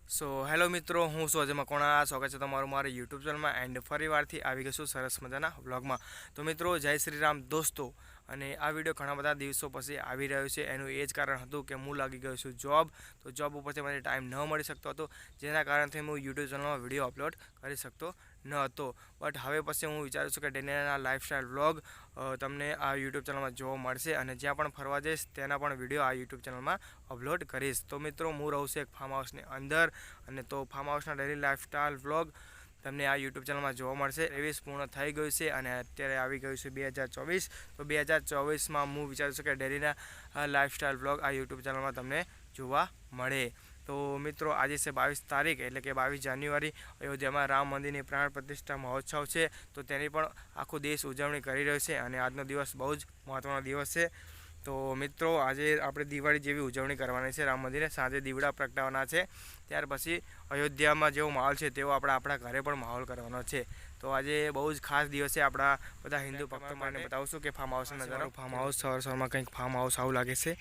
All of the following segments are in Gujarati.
સો હેલો મિત્રો, હું છું અજય મકવાણા. સ્વાગત છે તમારું મારા યુટ્યુબ ચેનલમાં એન્ડ ફરીવારથી આવી ગયું છું સરસ મજાના વ્લોગમાં. તો મિત્રો, જય શ્રી રામ દોસ્તો. અને આ વિડીયો ઘણા બધા દિવસો પછી આવી રહ્યો છે. એનું એ જ કારણ હતું કે હું લાગી ગયો છું જોબ. તો જોબ ઉપરથી મને ટાઈમ ન મળી શકતો હતો, જેના કારણથી હું યુટ્યુબ ચેનલમાં વિડીયો અપલોડ કરી શકતો ન હતો. બટ હવે પછી હું વિચારું છું કે ડેનીના લાઈફસ્ટાઈલ વ્લોગ તમને આ યુટ્યુબ ચેનલમાં જોવા મળશે, અને જ્યાં પણ ફરવા જઈશ તેના પણ વિડીયો આ યુટ્યુબ ચેનલમાં અપલોડ કરીશ. તો મિત્રો, હું રહું છું એક ફાર્મ હાઉસની અંદર, અને તો ફાર્મ હાઉસના ડેલી લાઈફસ્ટાઈલ વ્લોગ તમને આ યુટ્યુબ ચેનલમાં જોવા મળશે. 23 પૂર્ણ થઈ ગયું છે અને અત્યારે આવી ગયું છે 2024. તો 2024માં હું વિચારું છું કે ડેલીના લાઈફસ્ટાઈલ વ્લોગ આ યુટ્યુબ ચેનલમાં તમને જોવા મળે. તો મિત્રો, આજે છે 22 તારીખ, એટલે કે 22 જાન્યુઆરી. અયોધ્યામાં રામ મંદિરની પ્રાણ પ્રતિષ્ઠા મહોત્સવ છે, તો તેની પણ આખો દેશ ઉજવણી કરી રહ્યો છે, અને આજનો દિવસ બહુ જ મહત્ત્વનો દિવસ છે. તો મિત્રો, આજે આપણે દિવાળી જેવી ઉજવણી કરવાની છે. રામ મંદિરે સાંજે દીવડા પ્રગટાવવાના છે. ત્યાર પછી અયોધ્યામાં જેવો માહોલ છે તેવો આપણા ઘરે પણ માહોલ કરવાનો છે. તો આજે બહુ જ ખાસ દિવસ છે આપણા બધા હિન્દુ ભક્તો માટે. બતાવશું કે ફાર્મ હાઉસનો નજારો. ફાર્મ હાઉસ સવારમાં કંઈક ફાર્મ હાઉસ આવું લાગે છે.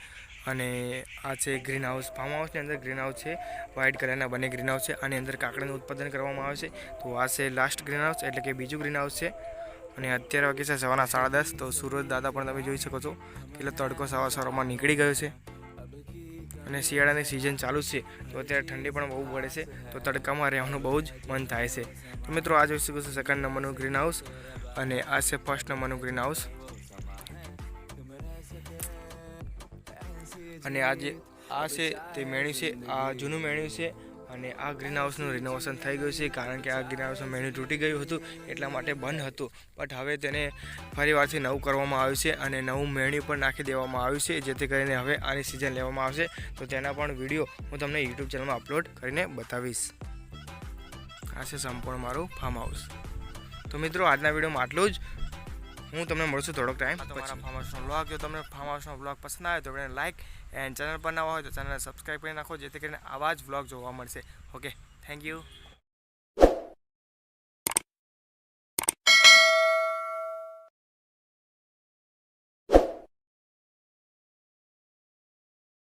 અને આ છે ગ્રીન હાઉસ. ફાર્મ હાઉસની અંદર ગ્રીન હાઉસ છે, વ્હાઇટ કલરના બંને ગ્રીન હાઉસ છે. આની અંદર કાકડીનું ઉત્પાદન કરવામાં આવે છે. તો આ છે લાસ્ટ ગ્રીન હાઉસ, એટલે કે બીજું ગ્રીન હાઉસ છે. અને અત્યારે વાગે છે સવારના 10:30. તો સૂરજ દાદા પણ તમે જોઈ શકો છો કેટલો તડકો સવારમાં નીકળી ગયો છે. અને શિયાળાની સિઝન ચાલુ છે, તો અત્યારે ઠંડી પણ બહુ પડે છે, તો તડકામાં રહેવાનું બહુ જ મન થાય છે. તો મિત્રો, આ જોઈ શકો છો સેકન્ડ નંબરનું ગ્રીન હાઉસ, અને આ છે ફર્સ્ટ નંબરનું ગ્રીન હાઉસ. અને આ છે તે મેન્યુ છે, આ જૂનું મેન્યુ છે. અને આ ગ્રીન હાઉસનું રિનોવેશન થઈ ગયું છે, કારણ કે આ ગ્રીન હાઉસનું મેન્યુ તૂટી ગયું હતું, એટલા માટે બંધ હતું. બટ હવે તેને ફરીવારથી નવું કરવામાં આવ્યું છે, અને નવું મેન્યુ પણ નાખી દેવામાં આવ્યું છે, જેથી કરીને હવે આની સિઝન લેવામાં આવશે. તો તેના પણ વિડીયો હું તમને યુટ્યુબ ચેનલમાં અપલોડ કરીને બતાવીશ. આ છે સંપૂર્ણ મારું ફાર્મ હાઉસ. તો મિત્રો, આજના વિડીયોમાં આટલું જ. હું તમને મળશું થોડોક ટાઈમ પછી. ફાર્મ હાઉસનો વ્લોગ, જો તમને ફાર્મ હાઉસનો વ્લોગ પસંદ આવે તો એને લાઈક, એન્ડ ચેનલ પર ના હોય તો ચેનલને સબસ્ક્રાઈબ કરી નાખો, જેથી કરીને આવા જ વ્લોગ જોવા મળશે. Okay, thank you.